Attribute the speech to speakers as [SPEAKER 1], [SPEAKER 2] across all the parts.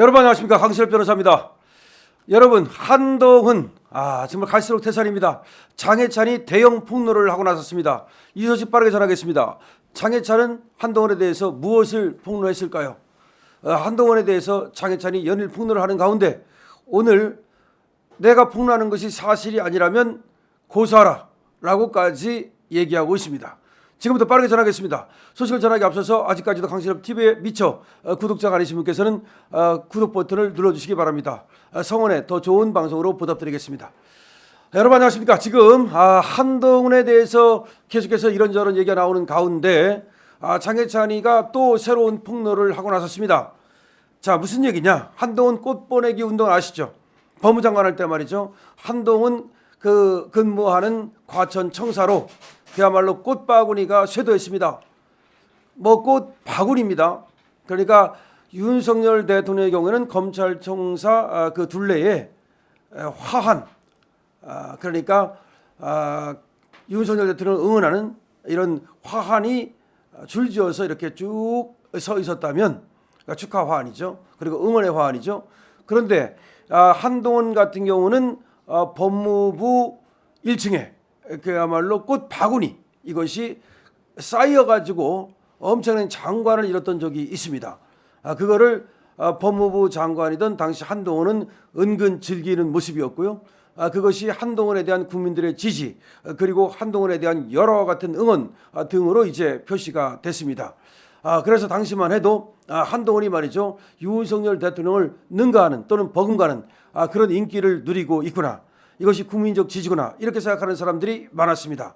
[SPEAKER 1] 여러분 안녕하십니까, 강신엽 변호사입니다. 여러분, 한동훈 정말 갈수록 태산입니다. 장해찬이 대형 폭로를 하고 나섰습니다. 이 소식 빠르게 전하겠습니다. 장해찬은 한동훈에 대해서 무엇을 폭로했을까요? 한동훈에 대해서 장해찬이 연일 폭로를 하는 가운데 오늘 내가 폭로하는 것이 사실이 아니라면 고소하라 라고까지 얘기하고 있습니다. 지금부터 빠르게 전하겠습니다. 소식을 전하기 앞서서 아직까지도 강신엽 TV에 미처 구독자가 아니신 분께서는 구독 버튼을 눌러주시기 바랍니다. 성원에 더 좋은 방송으로 보답드리겠습니다. 여러분 안녕하십니까. 지금 한동훈에 대해서 계속해서 이런저런 얘기가 나오는 가운데 장해찬이가 또 새로운 폭로를 하고 나섰습니다. 자, 무슨 얘기냐? 한동훈 꽃보내기 운동 아시죠? 법무장관 할 때 말이죠. 한동훈 근무하는 과천 청사로 그야말로 꽃바구니가 쇄도했습니다. 꽃 바구니입니다. 그러니까 윤석열 대통령의 경우에는 검찰청사 그 둘레에 화환, 그러니까 윤석열 대통령을 응원하는 이런 화환이 줄지어서 이렇게 쭉 서 있었다면, 그러니까 축하 화환이죠. 그리고 응원의 화환이죠. 그런데 한동훈 같은 경우는 법무부 1층에 그야말로 꽃 바구니 이것이 쌓여가지고 엄청난 장관을 잃었던 적이 있습니다. 그거를 법무부 장관이던 당시 한동훈은 은근 즐기는 모습이었고요. 그것이 한동훈에 대한 국민들의 지지 그리고 한동훈에 대한 여러 같은 응원 등으로 이제 표시가 됐습니다. 그래서 당시만 해도 한동훈이 말이죠, 윤석열 대통령을 능가하는 또는 버금가는 그런 인기를 누리고 있구나, 이것이 국민적 지지구나, 이렇게 생각하는 사람들이 많았습니다.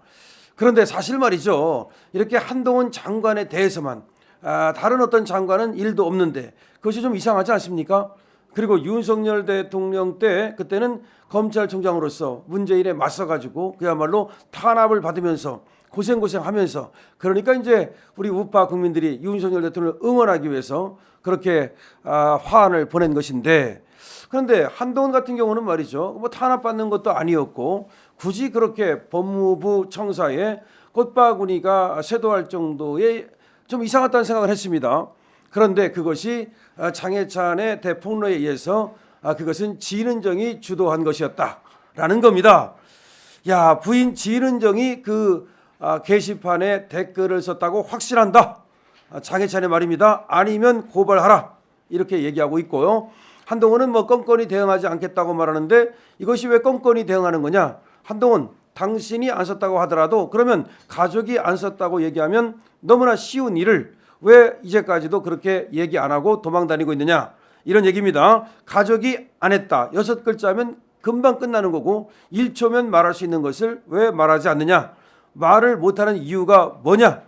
[SPEAKER 1] 그런데 사실 말이죠, 이렇게 한동훈 장관에 대해서만 다른 어떤 장관은 일도 없는데 그것이 좀 이상하지 않습니까? 그리고 윤석열 대통령 때 그때는 검찰총장으로서 문재인에 맞서가지고 그야말로 탄압을 받으면서 고생하면서, 그러니까 이제 우리 우파 국민들이 윤석열 대통령을 응원하기 위해서 그렇게 화환을 보낸 것인데, 그런데 한동훈 같은 경우는 말이죠, 탄압받는 것도 아니었고 굳이 그렇게 법무부 청사에 꽃바구니가 쇄도할 정도의 좀 이상하다는 생각을 했습니다. 그런데 그것이 장해찬의 대폭로에 의해서 그것은 진은정이 주도한 것이었다라는 겁니다. 야, 부인 진은정이 그 게시판에 댓글을 썼다고 확신한다. 장해찬의 말입니다. 아니면 고발하라, 이렇게 얘기하고 있고요. 한동훈은 껌껌이 대응하지 않겠다고 말하는데 이것이 왜 껌껌이 대응하는 거냐? 한동훈, 당신이 안 썼다고 하더라도 그러면 가족이 안 썼다고 얘기하면 너무나 쉬운 일을 왜 이제까지도 그렇게 얘기 안 하고 도망 다니고 있느냐, 이런 얘기입니다. 가족이 안 했다, 6글자면 금방 끝나는 거고 1초면 말할 수 있는 것을 왜 말하지 않느냐, 말을 못하는 이유가 뭐냐.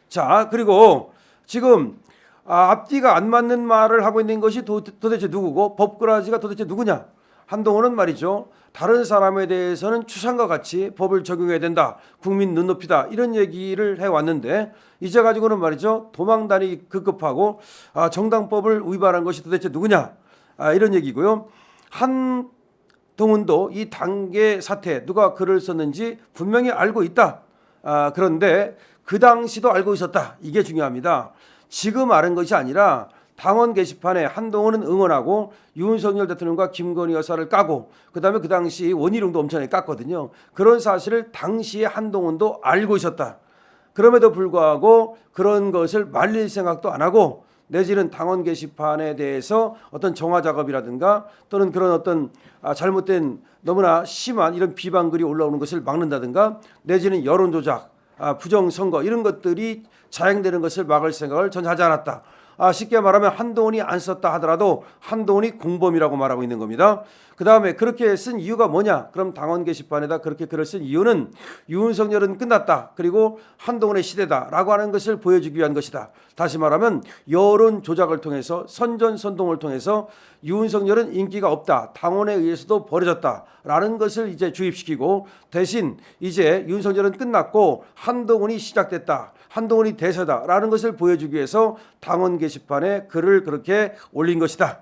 [SPEAKER 1] 자, 그리고 지금 앞뒤가 안 맞는 말을 하고 있는 것이 도대체 누구고 법꾸라지가 도대체 누구냐. 한동훈은 말이죠, 다른 사람에 대해서는 추상과 같이 법을 적용해야 된다, 국민 눈높이다, 이런 얘기를 해왔는데 이제 가지고는 말이죠, 도망다니기 급급하고 정당법을 위반한 것이 도대체 누구냐, 이런 얘기고요. 한동훈도 이 당계 사태 누가 글을 썼는지 분명히 알고 있다. 그런데 그 당시도 알고 있었다, 이게 중요합니다. 지금 아는 것이 아니라 당원 게시판에 한동훈은 응원하고 윤석열 대통령과 김건희 여사를 까고 그다음에 그 당시 원희룡도 엄청나게 깠거든요. 그런 사실을 당시에 한동훈도 알고 있었다. 그럼에도 불구하고 그런 것을 말릴 생각도 안 하고, 내지는 당원 게시판에 대해서 어떤 정화 작업이라든가 또는 그런 어떤 잘못된 너무나 심한 이런 비방글이 올라오는 것을 막는다든가, 내지는 여론조작, 부정선거 이런 것들이 자행되는 것을 막을 생각을 전혀 하지 않았다. 쉽게 말하면 한동훈이 안 썼다 하더라도 한동훈이 공범이라고 말하고 있는 겁니다. 그 다음에 그렇게 쓴 이유가 뭐냐? 그럼 당원 게시판에다 그렇게 글을 쓴 이유는 윤석열은 끝났다, 그리고 한동훈의 시대다라고 하는 것을 보여주기 위한 것이다. 다시 말하면 여론 조작을 통해서 선전선동을 통해서 윤석열은 인기가 없다, 당원에 의해서도 버려졌다라는 것을 이제 주입시키고, 대신 이제 윤석열은 끝났고 한동훈이 시작됐다, 한동훈이 대세다라는 것을 보여주기 위해서 당원 게시판에 글을 그렇게 올린 것이다.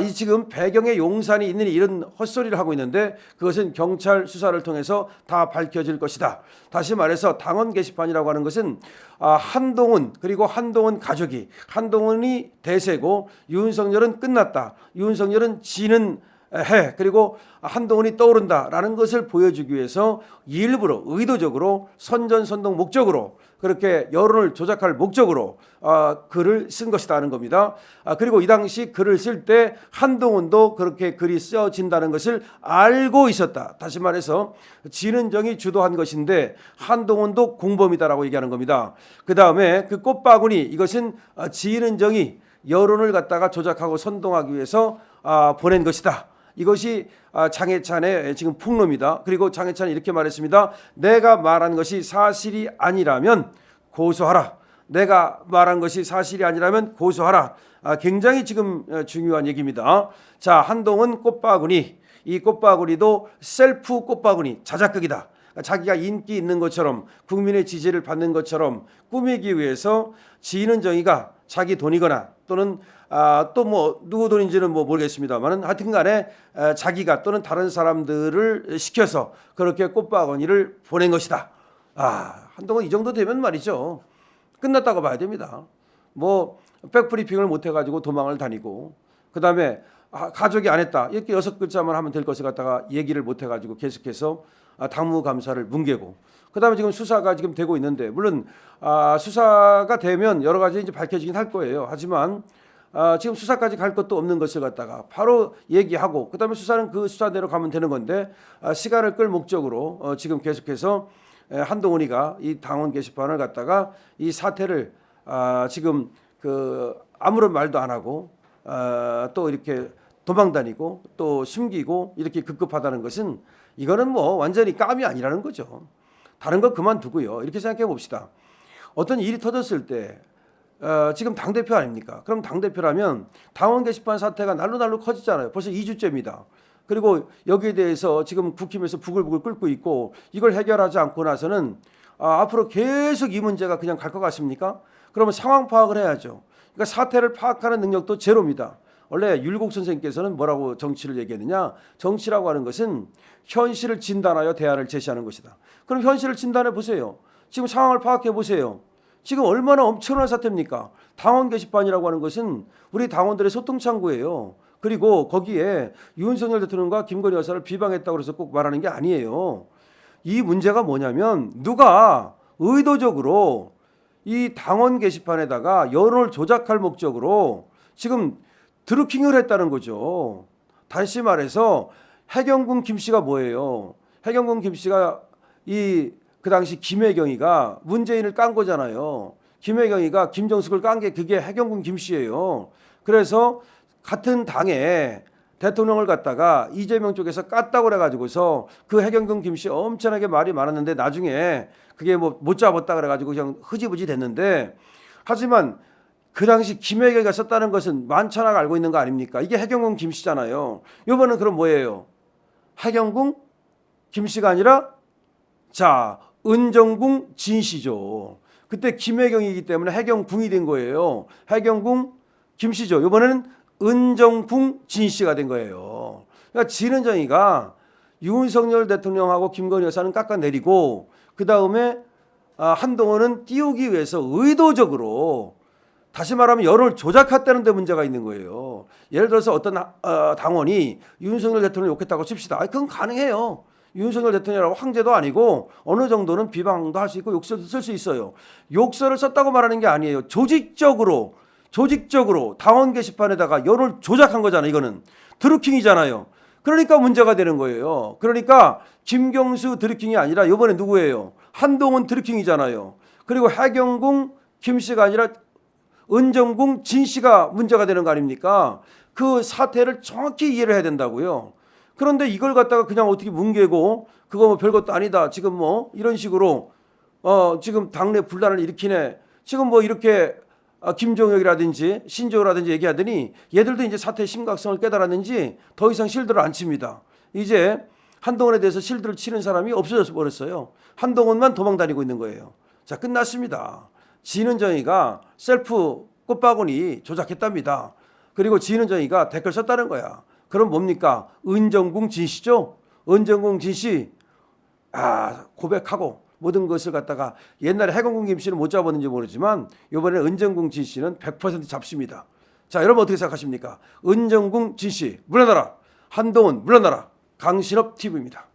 [SPEAKER 1] 이 지금 배경에 용산이 있는 이런 헛소리를 하고 있는데 그것은 경찰 수사를 통해서 다 밝혀질 것이다. 다시 말해서 당원 게시판이라고 하는 것은 한동훈 그리고 한동훈 가족이 한동훈이 대세고 윤석열은 끝났다. 윤석열은 지는 해 그리고 한동훈이 떠오른다라는 것을 보여주기 위해서 일부러 의도적으로 선전선동 목적으로 그렇게 여론을 조작할 목적으로 글을 쓴 것이다 하는 겁니다. 그리고 이 당시 글을 쓸 때 한동훈도 그렇게 글이 써진다는 것을 알고 있었다. 다시 말해서 진은정이 주도한 것인데 한동훈도 공범이다라고 얘기하는 겁니다. 그 다음에 그 꽃바구니 이것은 진은정이 여론을 갖다가 조작하고 선동하기 위해서 보낸 것이다. 이것이 장해찬의 지금 폭로입니다. 그리고 장해찬은 이렇게 말했습니다. 내가 말한 것이 사실이 아니라면 고소하라. 내가 말한 것이 사실이 아니라면 고소하라. 굉장히 지금 중요한 얘기입니다. 자, 한동훈 꽃바구니. 이 꽃바구니도 셀프 꽃바구니 자작극이다. 자기가 인기 있는 것처럼 국민의 지지를 받는 것처럼 꾸미기 위해서 진은정이가 자기 돈이거나 또는 또 뭐 누구 돈인지는 뭐 모르겠습니다만은 하여튼간에 자기가 또는 다른 사람들을 시켜서 그렇게 꽃바구니를 보낸 것이다. 한동훈 이 정도 되면 말이죠. 끝났다고 봐야 됩니다. 뭐 백브리핑을 못 해가지고 도망을 다니고 그 다음에 가족이 안 했다 이렇게 6글자만 하면 될 것을 갖다가 얘기를 못 해가지고 계속해서 당무감사를 뭉개고 그 다음에 지금 수사가 지금 되고 있는데 물론 수사가 되면 여러 가지 이제 밝혀지긴 할 거예요. 하지만 지금 수사까지 갈 것도 없는 것을 갖다가 바로 얘기하고 그 다음에 수사는 그 수사대로 가면 되는 건데 시간을 끌 목적으로 지금 계속해서 한동훈이가 이 당원 게시판을 갖다가 이 사태를 지금 그 아무런 말도 안 하고 또 이렇게 도망다니고 또 숨기고 이렇게 급급하다는 것은 이거는 뭐 완전히 깜이 아니라는 거죠. 다른 거 그만두고요. 이렇게 생각해 봅시다. 어떤 일이 터졌을 때 지금 당대표 아닙니까? 그럼 당대표라면 당원 게시판 사태가 날로 커지잖아요. 벌써 2주째입니다. 그리고 여기에 대해서 지금 국힘에서 부글부글 끓고 있고 이걸 해결하지 않고 나서는 앞으로 계속 이 문제가 그냥 갈 것 같습니까? 그러면 상황 파악을 해야죠. 그러니까 사태를 파악하는 능력도 제로입니다. 원래 율곡 선생님께서는 뭐라고 정치를 얘기했느냐? 정치라고 하는 것은 현실을 진단하여 대안을 제시하는 것이다. 그럼 현실을 진단해 보세요. 지금 상황을 파악해 보세요. 지금 얼마나 엄청난 사태입니까? 당원 게시판이라고 하는 것은 우리 당원들의 소통 창구예요. 그리고 거기에 윤석열 대통령과 김건희 여사를 비방했다고 해서 꼭 말하는 게 아니에요. 이 문제가 뭐냐면 누가 의도적으로 이 당원 게시판에다가 여론을 조작할 목적으로 지금 드루킹을 했다는 거죠. 다시 말해서 해경군 김 씨가 뭐예요? 해경군 김 씨가 그 당시 김혜경이가 문재인을 깐 거잖아요. 김혜경이가 김정숙을 깐 게 그게 해경군 김 씨예요. 그래서 같은 당에 대통령을 갖다가 이재명 쪽에서 깠다고 그래가지고서 그 해경군 김 씨 엄청나게 말이 많았는데 나중에 그게 뭐 못 잡았다 그래가지고 그냥 흐지부지 됐는데 하지만 그 당시 김혜경이가 썼다는 것은 만천하가 알고 있는 거 아닙니까? 이게 해경군 김 씨잖아요. 이번은 그럼 뭐예요? 해경군 김 씨가 아니라 은정궁 진 씨죠. 그때 김혜경이기 때문에 해경궁이 된 거예요. 해경궁 김 씨죠. 이번에는 은정궁 진 씨가 된 거예요. 그러니까 진은정이가 윤석열 대통령하고 김건희 여사는 깎아내리고 그 다음에 한동훈은 띄우기 위해서 의도적으로 다시 말하면 여론을 조작했다는 데 문제가 있는 거예요. 예를 들어서 어떤 당원이 윤석열 대통령을 욕했다고 칩시다. 그건 가능해요. 윤석열 대통령이라고 황제도 아니고 어느 정도는 비방도 할 수 있고 욕설도 쓸 수 있어요. 욕설을 썼다고 말하는 게 아니에요. 조직적으로 당원 게시판에다가 여론을 조작한 거잖아요. 이거는 드루킹이잖아요. 그러니까 문제가 되는 거예요. 그러니까 김경수 드루킹이 아니라 이번에 누구예요? 한동훈 드루킹이잖아요. 그리고 해경궁 김 씨가 아니라 은정궁 진 씨가 문제가 되는 거 아닙니까? 그 사태를 정확히 이해를 해야 된다고요. 그런데 이걸 갖다가 그냥 어떻게 뭉개고 그거 뭐 별것도 아니다. 지금 뭐 이런 식으로 지금 당내 분란을 일으키네. 지금 뭐 이렇게 김종혁이라든지 신조어라든지 얘기하더니 얘들도 이제 사태의 심각성을 깨달았는지 더 이상 실드를 안 칩니다. 이제 한동훈에 대해서 실드를 치는 사람이 없어져 버렸어요. 한동훈만 도망다니고 있는 거예요. 자, 끝났습니다. 진은정이가 셀프 꽃바구니 조작했답니다. 그리고 진은정이가 댓글 썼다는 거야. 그럼 뭡니까? 은정궁 진씨죠? 은정궁 진씨 고백하고 모든 것을 갖다가 옛날에 해공궁 김씨는 못 잡았는지 모르지만 이번에 은정궁 진씨는 100% 잡습니다. 자, 여러분 어떻게 생각하십니까? 은정궁 진씨 물러나라. 한동훈 물러나라. 강신업 TV입니다.